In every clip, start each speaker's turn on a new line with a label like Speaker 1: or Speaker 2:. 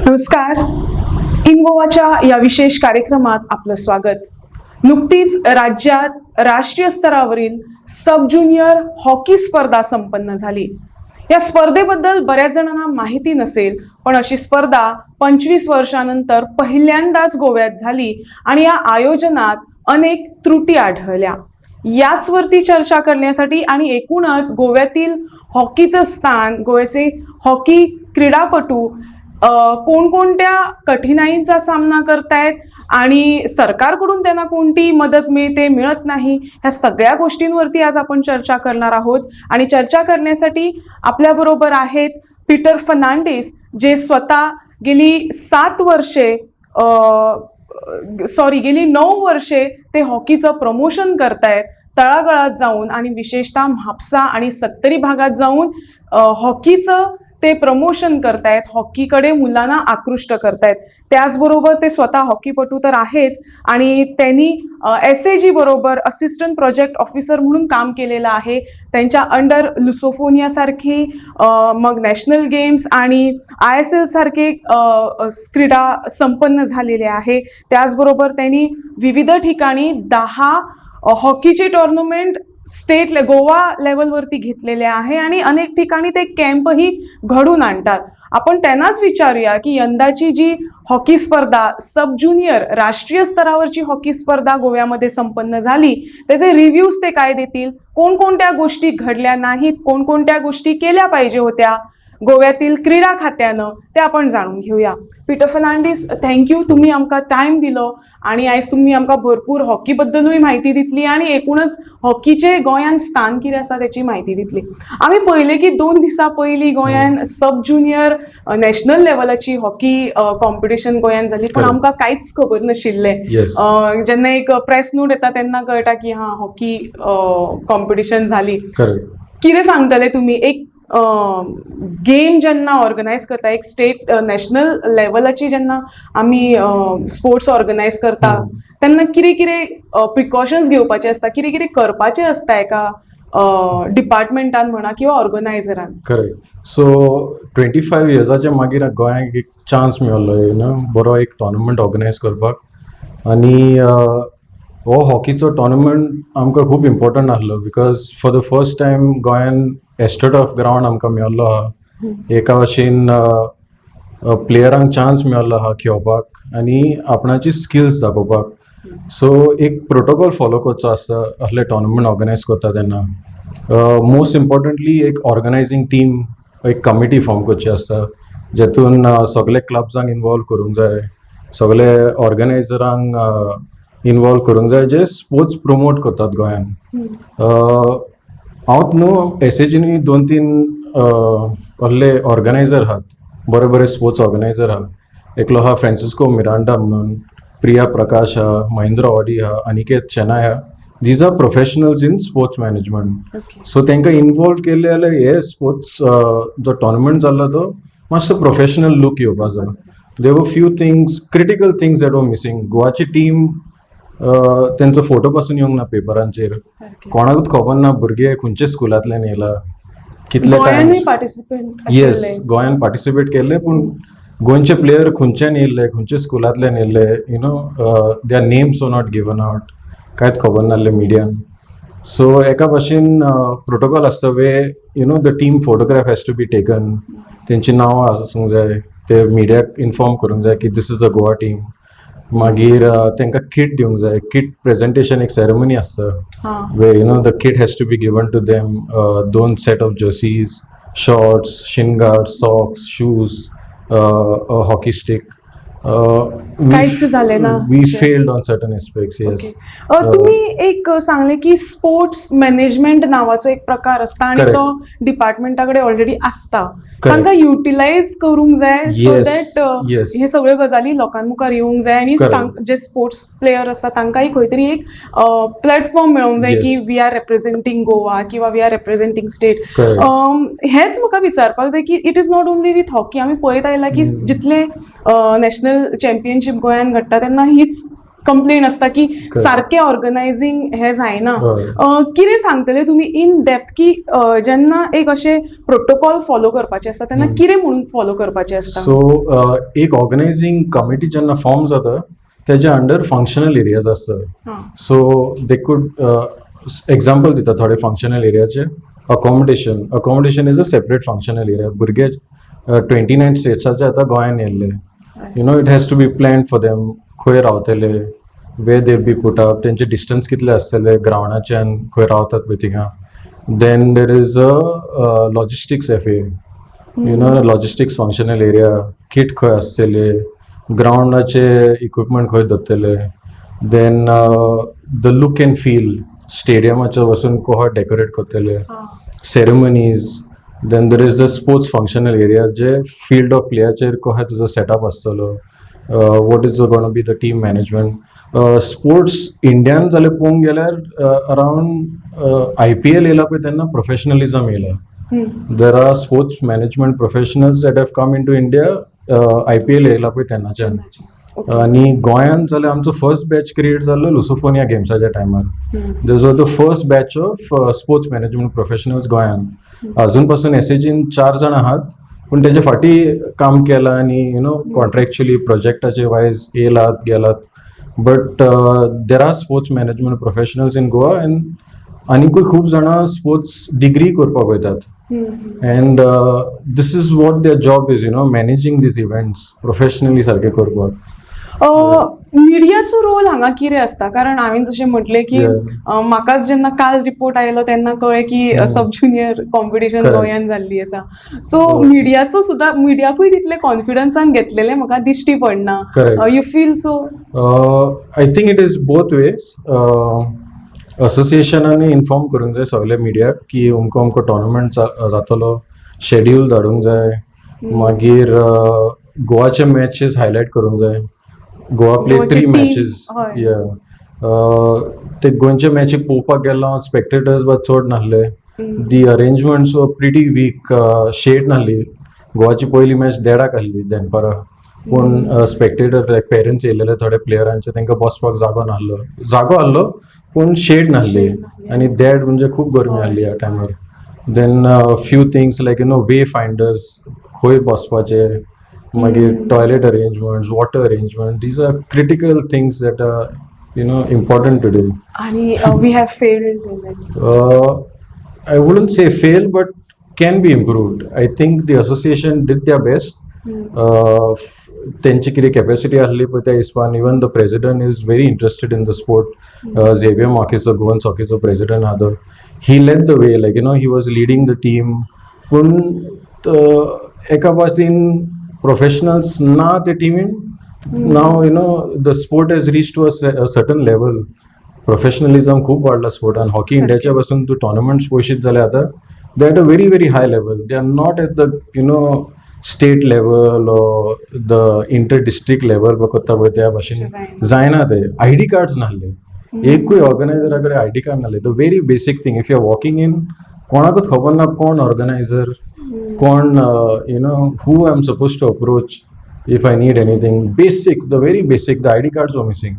Speaker 1: नमस्कार. इन गोवाच्या या विशेष कार्यक्रमात आपलं स्वागत. नुकतीच राज्यात राष्ट्रीय स्तरावरील सब ज्युनियर हॉकी स्पर्धा संपन्न झाली. या स्पर्धेबद्दल बऱ्याच जणांना माहिती नसेल, पण अशी स्पर्धा 25 वर्षांनंतर पहिल्यांदाच गोव्यात झाली आणि या आयोजनात अनेक त्रुटी आढळल्या. याचवरती चर्चा करण्यासाठी आणि एकूणच गोव्यातील हॉकीचं स्थान, गोव्याचे हॉकी क्रीडापटू कोणकोणत्या कठीणाईंचा सामना करतायत आणि सरकारकडून त्यांना कोणती मदत मिळते मिळत नाही, ह्या सगळ्या गोष्टींवरती आज आपण चर्चा करणार आहोत. आणि चर्चा करण्यासाठी आपल्याबरोबर आहेत पीटर फर्नांडिस, जे स्वतः गेली 9 वर्षे ते हॉकीचं प्रमोशन करतायत, तळागाळात जाऊन आणि विशेषतः म्हापसा आणि सत्तरी भागात जाऊन हॉकीचं ते प्रमोशन करतायत, हॉकीकडे मुलांना आकृष्ट करतायत. त्याचबरोबर ते स्वतः हॉकीपटू तर आहेच आणि त्यांनी SAG बरोबर असिस्टंट प्रोजेक्ट ऑफिसर म्हणून काम केलेलं आहे. त्यांच्या अंडर लुसोफोनिया सारखी, मग नॅशनल गेम्स आणि ISL सारखे क्रीडा संपन्न झालेले आहे. त्याचबरोबर त्यांनी विविध ठिकाणी 10 हॉकीचे टुर्नामेंट स्टेट गोवा लेवलवरती घेतलेले आहे आणि अनेक ठिकाणी ते कॅम्पही घडून आणतात. आपण त्यांनाच विचारूया की यंदाची जी हॉकी स्पर्धा, सब ज्युनियर राष्ट्रीय स्तरावरची हॉकी स्पर्धा गोव्यामध्ये संपन्न झाली, त्याचे रिव्ह्यूज ते काय देतील, कोणकोणत्या गोष्टी घडल्या नाहीत, कोणकोणत्या गोष्टी केल्या पाहिजे होत्या गोव्यातील क्रीडा खात्यानं, ते आपण जाणून घेऊया. पीटर फर्नांडिस, थँक्यू, तुम्ही आमका टाइम दिलो आणि आज तुम्ही आमका भरपूर हॉकी बद्दलूय माहिती दितली आणि एकूणच हॉकीचे गोंयान स्थान कितें आसा त्याची माहिती दितली. आम्ही पहिले की 2 दिसा पयलीं गोंयान सब ज्युनियर नॅशनल लेवलाची हॉकी कॉम्पिटिशन गोंयान झाली, पण आमकां कांयच खबर नाशिल्ले. जेन्ना एक प्रेस नोट येता तेन्ना कळटा की हा हॉकी कॉम्पिटिशन झाली. कितें सांगतले तुम्ही, एक गेम जेन्ना ऑर्गनायज करता, एक स्टेट नॅशनल लेवलाची जेन्ना आम्ही स्पोर्ट्स ऑर्गनायज करता, तेन्ना कितें कितें प्रिकॉशन्स घेवपाचे असता, कितें कितें करपाचें असता एका डिपार्टमेंटान म्हणा किंवा ऑर्गनायझरान.
Speaker 2: करेक्ट. सो 25 इयर्साच्या मागीर गोंयांक एक चान्स मेळ्ळो बरो एक टुर्नामेंट ऑर्गनायज करपाक. आणि हो हॉकीचो टुर्नामेंट आमकां खूब इम्पॉर्टंट आसलो, because for the first time गोंयान एस्ट्रोटर्फ ग्राउंड आमकां मेळ्ळो आहा. एका भाशेन प्लेयरांक चान्स मेळ्ळो आहा खेळपाक आनी आपणाची स्किल्स दाखोवपाक. सो एक प्रोटोकॉल फॉलो करचो आसता असले टुर्नामेंट ऑर्गनायज करता तेन्ना. मोस्ट इम्पॉर्टंटली एक ऑर्गनायझींग टीम, एक कमिटी फॉर्म करची आसता, जेतून सगळे क्लब्सांक इनवॉल्व करूंक जाय, सगळे ऑर्गनायझरांक इनवॉल्व करूंक जाय जे स्पोर्ट्स प्रमोट करतात गोंयान. हांव न्हू SAG 2-3 असले ऑर्गनायझर आहात, बरे स्पोर्ट्स ऑर्गनायझर आहा. एकलो आहा फ्रांसिस्को मिरांडा म्हणून, प्रिया प्रकाश आहा, महेंद्र ऑडी आहा, अनिकेत शेनाय आहा. These are professionals in sports management. So तांकां इनवॉल्व केले जाल्यार हे स्पोर्ट्स जो टुर्नामेंट जाल्लो तो मातसो प्रोफेशनल लूक येवपाक जाय. There were few things, critical things that were missing. गोवाची टीम त्यांचो फोटो पासून येवंक ना पेपरांचेर, कोणाकूच खबर ना भुरगे खंयचे स्कुलांतल्यान येयला, कितले टायम. येस, गोंयान पार्टिसिपेट केले, पूण गोंयचे प्लेयर खंयच्यान येयल्ले, खंयचे स्कुलांतल्यान येयल्ले, their names were not given out, कांयच खबर नासले मिडियान. सो एका भाशेन प्रोटोकॉल आसता way the team photograph has to be taken, तेंची नांवां आसूंक जाय, ते मिडियाक इन्फॉर्म करूंक जाय की this is a Goa team. मागीर तांकां किट दिवंक जाय. किट प्रेजेंटेशन एक सेरेमनी आसता way the kit has to be given to them. 2 set of jerseys, shorts, shin guards, socks, shoes, hockey stick.
Speaker 1: काहीच झाले ना.
Speaker 2: We failed on certain aspects. Yes.
Speaker 1: तुम्ही एक सांगले की स्पोर्ट्स मॅनेजमेंट नावाचो एक प्रकार असता आणि तो डिपार्टमेंटाकडे ऑलरेडी असता, तांकां युटिलायज करूंक जाय सो दॅट हे सगळ्यो गजाली लोकांमुखार येवंक जाय आणि जे स्पोर्ट्स प्लेयर आसता तांकांय खंय तरी एक प्लॅटफॉर्म मेळोंक जाय की वी आर रिप्रेझेंटिंग गोवा किंवा वी आर रिप्रेझेंटिंग स्टेट. हेच म्हाका विचारपाक जाय की it is not only with hockey. आमी पळयत आयला की जितले नॅशनल चॅम्पियनशीप गोंयान घडटा तेन्ना हीच कंप्लेन असता की सारखे ऑर्गनायझिंग हे जायना. कितें सांगतले तुम्ही इन डेप्थ की जेन्ना एक असे प्रोटोकॉल फॉलो करपाचे असता तेन्ना कितें म्हणून फॉलो करपाचे असता?
Speaker 2: सो एक ऑर्गनायझिंग कमिटी जेन्ना फॉर्म जाता तेज्या अंडर फंक्शनल एरियाज आसता. सो दे कूड एक्झाम्पल दिता थोडे फंक्शनल एरियाचे. Accommodation is a separate functional area. भुरगे 29 स्टेट्साचे आतां गोंयान येयल्ले. It has to be planned for them. खंय रावतले, way they be put up, तेंचे डिस्टन्स कितले आसतले ग्रावंडाचे आनी खंय रावतात पळय थिंगा. Then there is a logistics FA, logistics functional area. Kit खंय आसतले, ग्रावंडाचे इक्विपमेंट खंय दवरतले. Then the look and feel, स्टेडियमाचे वचून कोहा डेकोरेट करतले, ceremonies. Then there is the sports functional area, जे फील्ड ऑफ प्लेयाचेर कोहा तुजो सेटअप आसतलो. What is gonna be the team management. Sports इंडियान जाल्यार पळोवंक गेल्यार अरावंड IPL येयला पळय तेन्ना प्रोफेशनलिझम येयला. There are sports management professionals that have come in to India IPL येयला पळय तेन्नाच्यान. आनी गोंयांत जाल्यार आमचो फर्स्ट बॅच क्रिएट जाल्लो लुसोफोनिया गेम्साच्या टायमार. This was the first batch of sports management professionals गोंयान. अजून पासून SAGन 4 जाण आहात, पूण तेजे फाटीं काम केलां आनी कॉन्ट्रॅक्च्युअली प्रोजेक्टाचे वायज येयलात गेलात. But there are sports management professionals in Goa and आनीकूय खूब जाणां स्पोर्ट्स डिग्री करपाक वयतात. And this is what their job is, managing this events professionally सारके करपाक.
Speaker 1: मिडियाचो रोल हांगा कितें आसता? कारण हांवें जशें म्हटलें की म्हाकाच जेन्ना काल रिपोर्ट आयलो तेन्ना कळ्ळें की सब ज्युनियर कॉम्पिटिशन गोंयान जाल्ली आसा. सो मिडियाचो सुद्दां, मिडियाकूय तितले कॉन्फिडन्सान घेतलेले म्हाका दिश्टी पडना. You feel so?
Speaker 2: I think it is both ways. असोसिएशनांनी इन्फॉर्म करूंक जाय सगळे मिडियाक की अमको टोर्नामेंट जातलो, शेड्यूल धाडूंक जाय. मागीर गोवाचे मॅचेस हायलायट करूंक जाय. Goa play 3 matches. ते गोंयचे मॅचीक पळोवपाक गेलो हांव, स्पेक्टेटर्स बा चड नासले. The arrangements were pretty weak, shed नासली. गोवाची पयली मॅच 1:30 आसली दनपारा, पूण स्पेक्टेटर लायक पेरंट्स येयलेले थोडे प्लेयरांचे, तांकां बसपाक जागो आसलो पूण शेड नासली. आनी देड म्हणजे खूब गरमी आसली ह्या टायमार. Then few things like way finders, खंय बसपाचे, मागीर toilet arrangements, water arrangement. These are critical things that are important today.
Speaker 1: आणि we have failed in it.
Speaker 2: I wouldn't say fail, but can be improved. I think the association did their best. त्यांची कितें capacity आसली पळय त्या हिसपान, even the president is very interested in the sport. Xavier Marques, Goan सॉकीचो president आहा तो, he led the way, like he was leading the team. पूण एका वाटेन प्रोफेशनल्स ना ते टीमीन. Now the sport has reach to a certain level. Professionalism खूप वाडला स्पोर्टान. हॉकी इंडियाच्या पासून तूं टोर्नामेंट्स पळयशीत जाल्यार आतां they at a very very high level. They are not at the state level or the inter district level करता पळय त्या भाशेन जायना. ते ID कार्ड्स नासले. एकूय ऑर्गनायझरा कडेन ID कार्ड नासले. The very basic thing. If you are walking in, कोणाकूच खबर ना कोण ऑर्गनायझर, कोण who I am suppose to approach if I need anything. Basic, the very basic, the ID cards were missing.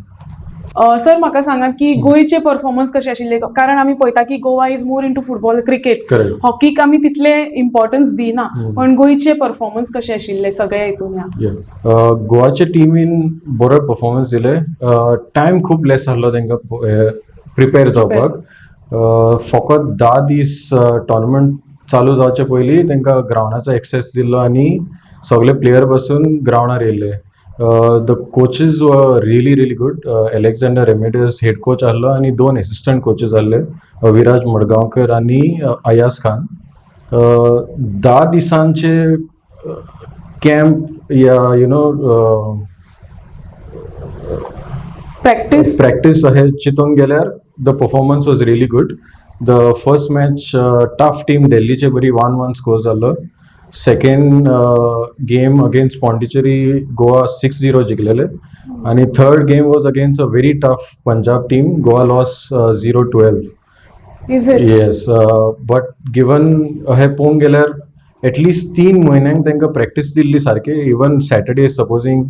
Speaker 1: Sir म्हाका सांगात की गोंयचे परफॉर्मन्स कशे आशिल्ले? कारण आमी पळयता की Goa is more into football, cricket. हॉकीक आमी तितले इम्पॉर्टन्स दिना, पण गोंयचे परफॉर्मन्स कशे आशिल्ले सगळ्या हितून?
Speaker 2: गोवाचे टिमीन बरो परफॉर्मन्स दिले. टायम खूब लेस आसलो तांकां प्रिपेर जावपाक. फकत 10 दीस टोर्नामेंट चालू जावचे पयलीं तांकां ग्रावंडाचो एक्सेस दिल्लो आनी सगळे प्लेयर पासून ग्रावंडार येयले. The coaches were really good. Alexander Remedios head coach आसलो आनी 2 assistant coaches आसले, विराज मडगांवकर आनी अयाज खान. 10 दिसांचे कॅम्प या प्रॅक्टीस हे चिंतूंक गेल्यार the performance was really good. The first match tough team दिल्लीचे बरी 1-1 स्कोर जाल्लो. Second game against Pondicherry Goa 6-0 जिखलेले. आणि third game was against a very tough Punjab team. Goa loss 0-12. Yes, but given हे पळोवंक गेल्यार एटलिस्ट 3 म्हयन्यांक तांकां प्रॅक्टीस दिल्ली सारके. इवन सॅटर्डे सपोजींग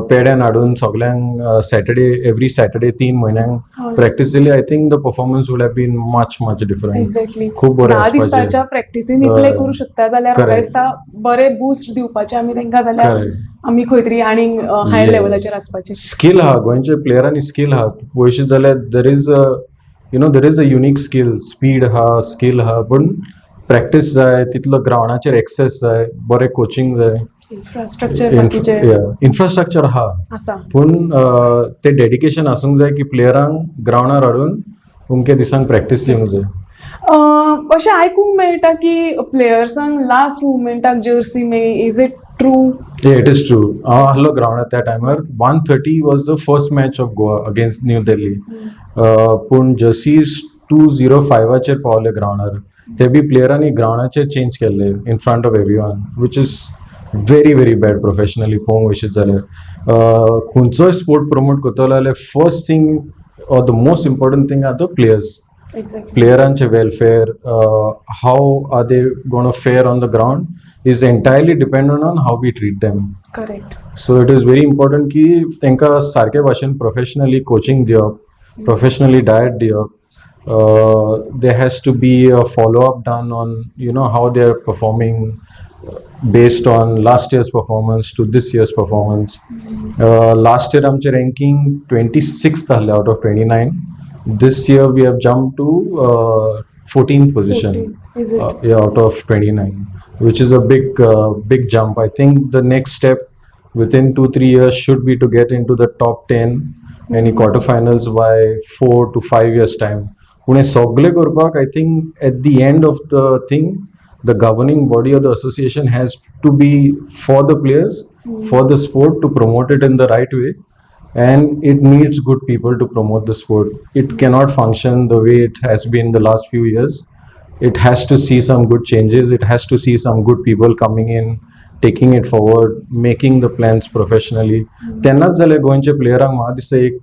Speaker 2: पेड्यान हाडून सगल्यांक सॅटर्डे एवरी सॅटर्डे 3 म्हयन्यांक प्रॅक्टीस दिली. I think the performance would have been much different.
Speaker 1: Exactly.
Speaker 2: खूप बरें
Speaker 1: 10
Speaker 2: आसपाचें.
Speaker 1: दिसाच्या प्रॅक्टिसीन इतले करू शकता जाल्यार म्हाका
Speaker 2: Correct.
Speaker 1: दिसता बरें बुस्ट दिवपाचे आमी तांकां जाल्यार
Speaker 2: Correct.
Speaker 1: आमी खंय तरी आनी हायर
Speaker 2: Yes.
Speaker 1: लेवलाचेर आसपाचे.
Speaker 2: स्कील आहा गोंयच्या प्लेयरांनी स्कील आहा. पळयशी जाल्यार देर is a unique skill. Speed आहा, स्कील आहा, पण प्रॅक्टीस जाय तितलो ग्रावंडाचेर एक्सेस जाय, बरें कोचिंग जाय,
Speaker 1: इन्फ्रास्ट्रक्चर बाकीचे
Speaker 2: इन्फ्रास्ट्रक्चर आहा,
Speaker 1: आसा.
Speaker 2: पूण ते डेडिकेशन आसूंक जाय की प्लेयरांक ग्रावंडार हाडून अमके दिसांक प्रॅक्टीस दिवंक जाय.
Speaker 1: अशें आयकूंक मेळटा की प्लेयर्सांक लास्ट मुमेंटाक जर्सी मेळ्ळी. Is it true?
Speaker 2: It is true. हांव आहलो ग्रावंडार त्या टायमार. 1:30 was the first match of Goa against New Delhi. पूण जर्सीज 2:05 पावले ग्रावंडार. ते बी प्लेयरांनी ग्रावंडाचेर चेंज केल्ले in front of everyone, which is very bad professionally पळोवंक वयशीत जाल्यार. खंयचोय स्पोर्ट प्रमोट करतलो जाल्यार first thing or the most important thing are the players.
Speaker 1: Exactly.
Speaker 2: प्लेयरांचे welfare, how are they gone fare on the ground is entirely dependent on how we treat them.
Speaker 1: Correct.
Speaker 2: So it is very important की तांकां सारके भाशेन professionally coaching दिवप, professionally diet दिवप. There has to be a follow-up done on how they are performing based on last year's performance to this year's performance. Last year आमचे ranking 26th ahले out of 29. This year we have jumped to 14th position.
Speaker 1: 14, is it?
Speaker 2: Out of 29, which is a big jump. I think the next step within 2-3 years should be to get into the top 10 any quarterfinals by 4 to 5 years time. पुणे सगळे करपाक I think at the end of the thing the governing body of the association has to be for the players, for the sport, to promote it in the right way, and it needs good people to promote the sport. It cannot function the way it has been the last few years. It has to see some good changes. It has to see some good people coming in, taking it forward, making the plans professionally. तेन्नाच जाल्यार गोंयच्या प्लेयरांक म्हाका दिसता एक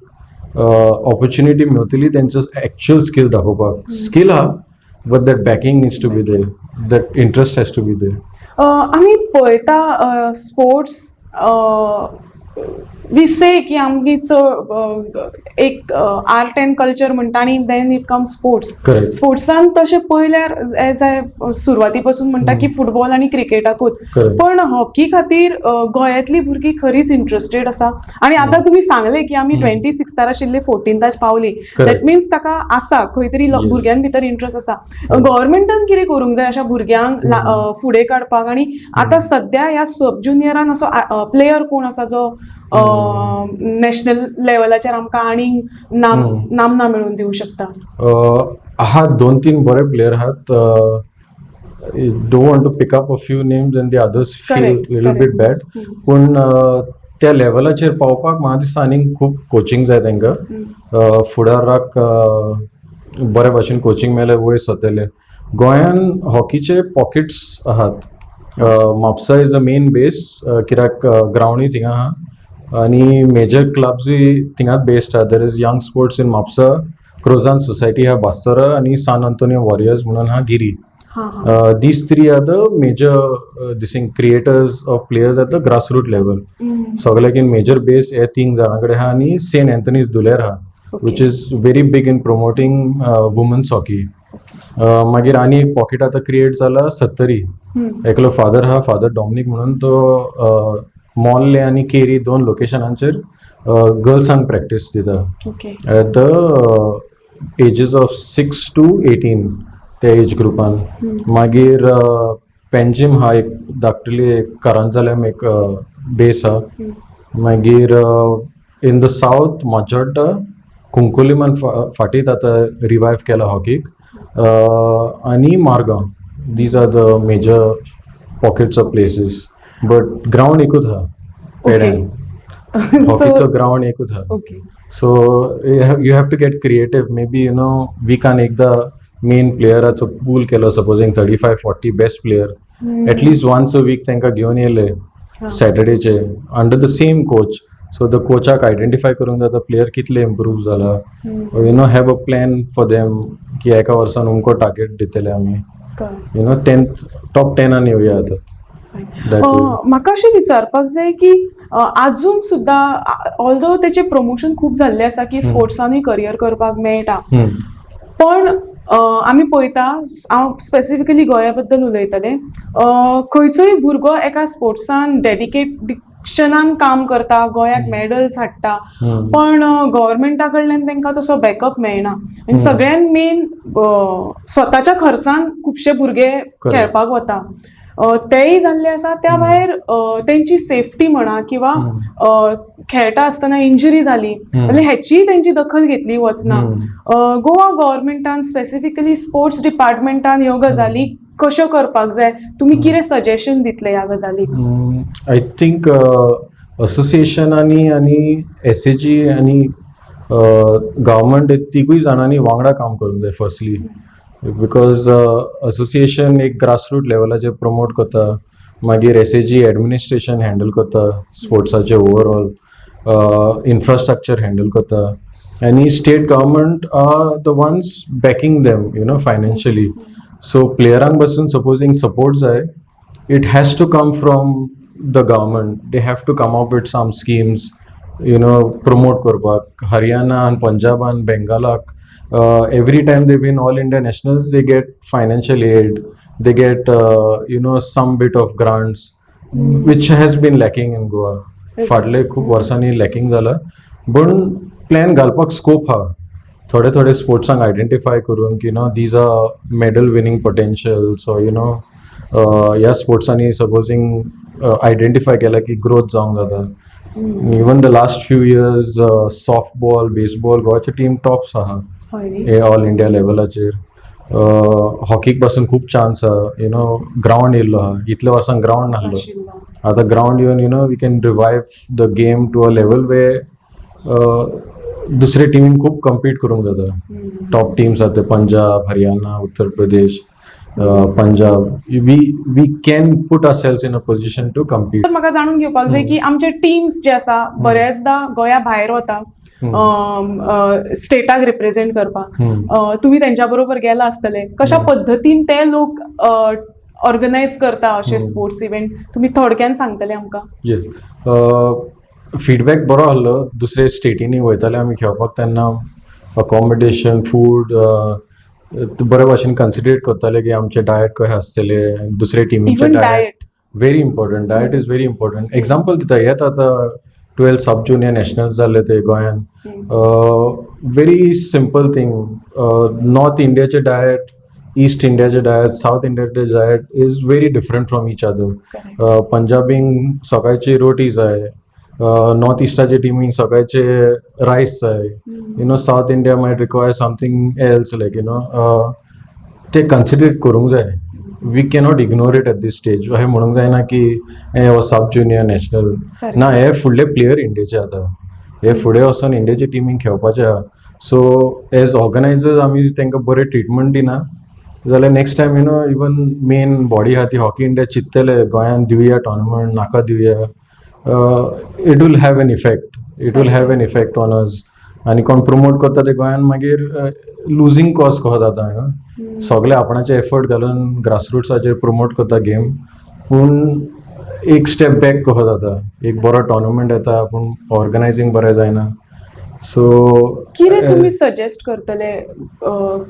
Speaker 2: opportunity मेळटली तेंचो actual skill दाखोवपाक. Skill आहा but that backing needs to be there, that interest has to be there.
Speaker 1: आमी पळयता स्पोर्ट्स वी से की आमची एक आर्ट एंड कल्चर म्हणटा आनी देन इट कम स्पोर्ट्स. स्पोर्ट्सान तशें पळयल्यार एज आय सुरवाती पासून म्हणटा की फुटबॉल आनी क्रिकेटाकूच, पण हॉकी खातीर गोंयांतली भुरगीं खरीच इंट्रस्टेड आसा. आनी आतां तुमी सांगले की आमी 26th आशिल्ले 14th पावली. दॅट मिन्स ताका आसा खंय तरी भुरग्यां भितर इंट्रस्ट आसा. गव्हर्मेंटान कितें करूंक जाय अशा भुरग्यांक फुडें काडपाक? आनी आतां सद्या ह्या सब ज्युनियरान असो प्लेयर कोण आसा जो नॅशनल लेवलाचेर आमकां आनी नामना मेळोवन दिवंक शकता?
Speaker 2: आहात 2-3 बरे प्लेयर आहात. Don't want to pick up a few names and the others feel little bit bad. पूण त्या लेवलाचेर पावपाक म्हाका दिसता आनीक खूब कोचिंग जाय तांकां. फुडाराक बरे भाशेन कोचिंग मेळ्ळें वयर सरतले. गोंयान हॉकीचे पॉकेट्स आहात. Mapusa is a main base कित्याक ग्रावंडूय थिंगा आहा आनी मेजर क्लब्सूय थिंगाच बेस्ड आहा. There is young sports in Mapusa, क्रोझान सोसायटी आहा बास्तारा आनी सान आंतोनियो वॉरियर्स म्हणून आहा Giri. These three are the major creators of players at the grassroots level. सगळ्याक इन मेजर बेस हे 3 जाणां कडेन आहा आनी सेंट एंथनीज दुलेर आहा, which is very big in promoting women's hockey. मागीर आनी एक पॉकेट आतां क्रिएट जाला सत्तरी. एकलो फादर आहा, फादर डॉमिनिक म्हणून, तो मॉल्ले आनी केरी 2 लोकेशनांचेर गर्ल्सांक प्रॅक्टीस दिता एट द एजीस ऑफ 6 to 18 त्या एज ग्रुपान. मागीर पेंजीम हा एक धाकटली कारांजालेम एक बेस हा. मागीर इन द साउथ माजोड्डा, कुंकोलीमान फाटीत आतां रिवायव केला हॉकीक, आनी Margao. These are the major pockets of places. But ground एकूच आहा पेड्यान. हॉकीचो ग्राउंड एकूच आहा. So you have to get creative. May be विकान एकदा मेन प्लेयराचो पूल केलो, supposing 35-40 best player, at least once a week तांकां घेवन येयले सॅटर्डेचे under the same coach. So the कोचाक आयडेंटिफाय करूंक जाता प्लेयर कितले इम्प्रूव जाला. Have a plan for them की एका वर्सान अमको टार्गेट दितले आमी. कळ्ळें. टॉप 10 येवया आतां. That way.
Speaker 1: म्हाका अशें विचारपाक जाय की आजून सुद्दां ऑल्दो तेचें प्रमोशन खूब जाल्लें आसा की स्पोर्ट्सांनी करियर करपाक मेळटा, पण आमी पळयता, हांव स्पेसिफिकली गोंया बद्दल उलयतलें, खंयचोय भुरगो एका स्पोर्ट्सान डेडिकेशनान काम करता, गोंयाक मेडल्स हाडटा, पण गव्हर्मेंटा कडल्यान तांकां तसो बॅकअप मेळना. आनी सगळ्यान मेन स्वताच्या खर्चान खुबशे भुरगे खेळपाक वता. तेय जाल्ले आसा. त्या भायर तेंची सेफ्टी म्हणा किंवा खेळटा आसतना इंजरी जाली जाल्यार हेचीय तेंची दखल घेतली वचना. गोवा गव्हर्मेंटान स्पेसिफिकली स्पोर्ट्स डिपार्टमेंटान ह्यो गजाली कश्यो करपाक जाय, तुमी कितें सजेशन दितले ह्या गजालीक?
Speaker 2: आय थिंक असोसिएशनांनी आनी SAG आनी गव्हर्मेंट तिगूय जाणांनी वांगडा काम करूंक जाय फर्स्टली, बिकॉज असोसिएशन एक ग्रासरूट लेवलाचेर प्रमोट करता, मागीर SAG एडमिनिस्ट्रेशन हँडल करता स्पोर्ट्साचे ओवरऑल, इन्फ्रास्ट्रक्चर हँडल करता, आनी state government are the ones backing them financially. So प्लेयरांक पासून सपोजींग सपोर्ट जाय, it has to come from the government. They have to come up with some schemes promote करपाक. हरियाणा आनी पंजाबान बेंगालाक every time they win all India nationals, they get financial aid, they get some bit of grants, which has been lacking in Goa. फाटले खूप वर्सांनी lacking जाला, पण plan घालपाक scope हा. थोडे थोडे स्पोर्ट्सांक आयडेंटिफाय करून की these are medal winning potentials, ह्या स्पोर्ट्सांनी सपोजींग आयडेंटिफाय केला की ग्रोथ जावंक जाता. Even the last few years softball, baseball गोवाची टीम टॉप्स आहा ऑल इंडिया लेवलाचेर. हॉकीक पासून खूप चान्स आहा. ग्राउंड येयल्लो आहा, इतल्या वर्सांक ग्राउंड नासलो, आतां ग्राउंड येवन we can revive the game to a level वे दुसरे टिमीन खूप कम्पीट करूंक जाता. टॉप टीम्स आहा ते Punjab, Haryana, Uttar Pradesh, Punjab. We can put ourselves in a position to compete.
Speaker 1: म्हाका जाणून घेवपाक जाय की आमचे टीम्स जे आसा बऱ्याचदा गोंया भायर वता स्टेटाक रिप्रेझेंट करपाक. तुम्ही त्यांच्या बरोबर गेला आसतले, कशा पद्धतीन ते लोक ऑर्गनायज करता अशे स्पोर्ट्स इव्हेंट, तुम्ही थोडक्यान सांगतले आमकां?
Speaker 2: येस, फीडबॅक बरो आहलो. दुसरे स्टेटींनी वयताले आमी खेळपाक तेन्ना अकोमोडेशन, फूड बरे भाशेन कन्सिडरेट करताले की आमचे डायट कशें आसतले, दुसरे टिमीचे diet very important. Diet is very important. Example दिता, येत आतां 12 सब ज्युनियर नॅशनल्स जाल्ले ते गोंयान. व्हेरी सिंपल थिंग, नॉर्थ इंडियाचे डायट, ईस्ट इंडियाचे डायट, साऊथ इंडियाचे diet is very different from each other. पंजाबींक सकाळची रोटी जाय, नॉर्थ इस्टाचे टिमींक सकाळचे रायस जाय, south India might require something else like ते कन्सिडरेट करूंक जाय. We cannot ignore it at this stage. अशें म्हणूंक जायना की हे सब ज्युनियर नॅशनल ना, हे फुडले प्लेयर इंडियाचे आतां, हे फुडें वचून इंडियाचे टिमीक खेळपाचे आहा. सो एज ऑर्गनायजर्स आमी तांकां बरें ट्रिटमेंट दिना जाल्यार next time even main body आहा ती हॉकी इंडिया चिंततले गोंयान दिवया टोर्नामेंट, नाका दिवया. It will have an effect, it will have an effect on us. आनी कोण प्रमोट करता ते गोंयान मागीर लुजींग कॉज कहो जाता. सगळे आपणाचे एफर्ट घालून ग्रासरूट्साचेर प्रमोट करता गेम, पूण एक स्टेप बॅक कहो जाता. एक बरो टोर्नामेंट येता पूण ऑर्गनायझींग बरें जायना. सो
Speaker 1: कितें तुमी सजेस्ट करतले,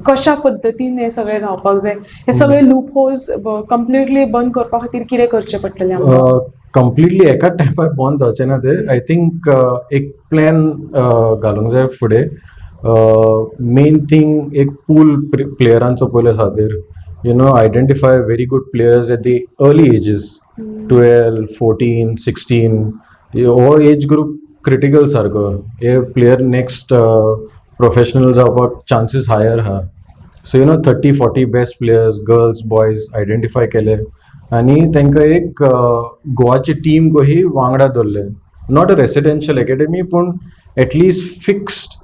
Speaker 1: कशा पद्दतीन हे सगळें जावपाक जाय? हे सगळे लूप होल्स कम्प्लिटली बंद करपा खातीर कितें करचें पडटलें आमकां?
Speaker 2: कम्प्लिटली एकाच टायमार बंद जावचें ना ते. आय थिंक एक प्लॅन घालूंक जाय फुडें. मेन थिंग एक पूल प्लेयरांचो पयले खातीर, identify very good players at the early ages, 12, 14, 16. हो एज ग्रुप क्रिटिकल सारको. हे प्लेयर नेक्स्ट प्रोफेशनल जावपाक चान्सीस हायर आहा. So 30-40 best players, girls, boys identify केले आनी तांकां एक गोवाची टीम कशी वांगडा दवरले. नॉट अ रेसिडेन्शियल अकॅडमी पूण at least fixed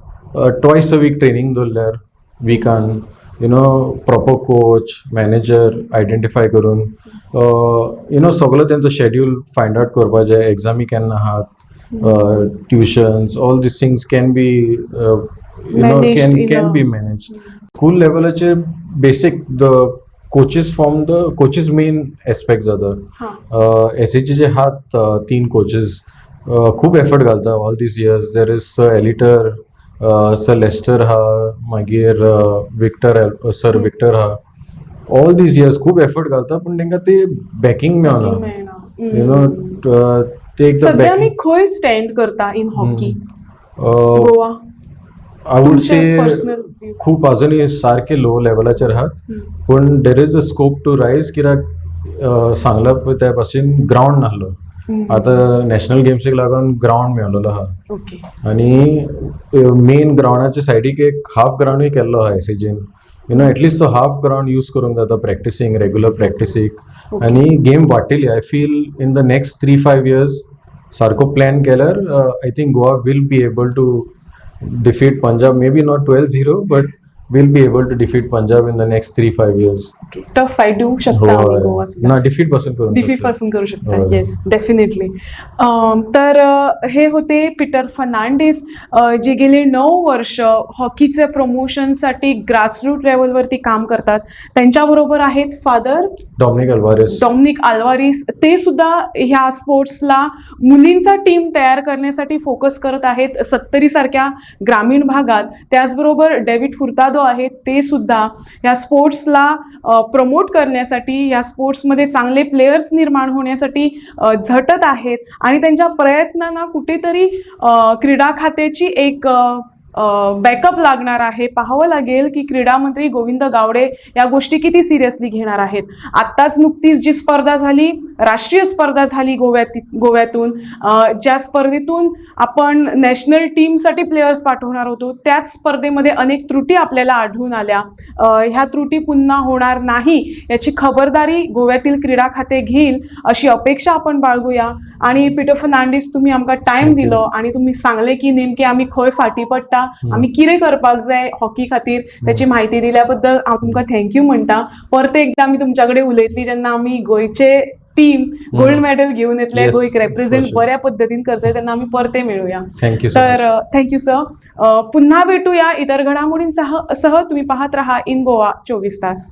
Speaker 2: twice a week training दवरल्यार विकान, प्रॉपर कोच, मॅनेजर आयडेंटिफाय करून सगळो तेंचो शेड्यूल फायंड आउट करपाचें. एग्जामी केन्ना आहात, tuitions, all these things can be can be manage. School लेवलाचेर basic the coaches main aspect जाता. एसीचे जे आहात 3 कोचेस खूप एफर्ट घालता all these years. There is sir एलिटर, सर लेस्टर हा, मागीर सर विक्टर हा. ऑल दीस इयर्स खूप एफर्ट घालता पण तांकां ते बॅकिंग मेळना. यू नो ते एकदा
Speaker 1: सध्या आमी खंय स्टँड करता in hockey Goa?
Speaker 2: I would say
Speaker 1: personal
Speaker 2: खूप अजूनही सारखे लो लेवलाचेर आहात पण there is a scope to rise. कित्याक सांगला पळय त्या भाशेन ग्रावंड नासलो. आतां नॅशनल गेम्सीक लागून ग्रावंड मेळलेलो आहा आनी मेन ग्रावंडाच्या सायडीक एक हाफ ग्रावंडूय केल्लो आहा एसीजीन. यू नो एटलीस्ट तो हाफ ग्रावंड यूज करूंक जाता प्रॅक्टिसींक, रेग्युलर प्रॅक्टिसीक. आनी गेम वाडटली. I feel in the next 3-5 years सारको प्लॅन केल्यार I think Goa will be able to defeat Punjab, maybe not 12-0, but we'll be able to defeat Punjab in the next 3-5 years.
Speaker 1: Tough fight देऊ शकता आम्ही गोवा सुद्धा.
Speaker 2: ना defeat पासून
Speaker 1: करू शकता. Yes definitely. तर हे होते पीटर फर्नांडिस जे गेले 9 वर्ष हॉकीचे प्रमोशनसाठी ग्रासरूट लेवलवरती काम करतात. त्यांच्याबरोबर आहेत फादर डॉमिनिक अल्वारिस. ते सुद्धा ह्या स्पोर्ट्सला मुलींचा टीम तयार करण्यासाठी फोकस करत आहेत 70 सारख्या ग्रामीण भागात. त्याचबरोबर डेव्हिड फुर्तादो आहेत. ते सुद्धा या स्पोर्ट्सला प्रमोट करण्यासाठी, या स्पोर्ट्समध्ये चांगले प्लेयर्स निर्माण होण्यासाठी झटत आहेत आणि त्यांच्या प्रयत्नांना कुठेतरी क्रीडा खात्याची एक बॅकअप लागणार आहे. पाहावं लागेल की क्रीडा मंत्री गोविंद गावडे या गोष्टी किती सिरियसली घेणार आहेत. आत्ताच नुकतीच जी स्पर्धा झाली, राष्ट्रीय स्पर्धा झाली गोव्यातून, ज्या स्पर्धेतून आपण नॅशनल टीमसाठी प्लेयर्स पाठवणार होतो, त्याच स्पर्धेमध्ये अनेक त्रुटी आपल्याला आढळून आल्या. ह्या त्रुटी पुन्हा होणार नाही याची खबरदारी गोव्यातील क्रीडा खाते घेईल अशी अपेक्षा आपण बाळगूया. आणि पीटर फर्नांडिस, तुम्ही आमकां टायम दिलो आणि तुम्ही सांगले की नेमके आम्ही खंय फाटी पडटा, आम्ही कितें करपाक जाय हॉकी खातीर, त्याची माहिती दिल्या बद्दल हांव तुमकां थँक्यू म्हणटा. परत एकदा आमी तुमच्या कडेन उलयतली जेन्ना आमी गोंयचे टीम गोल्ड मेडल घेऊन येतले, गोंयक रिप्रेझेंट बऱ्या पद्धतीन करतले, तेन्ना आमी परते मेळुया. तर थँक्यू सर. पुन्हा भेटूया इतर घडामोडींसह. तुम्ही पाहत राहा इन गोवा 24 तास.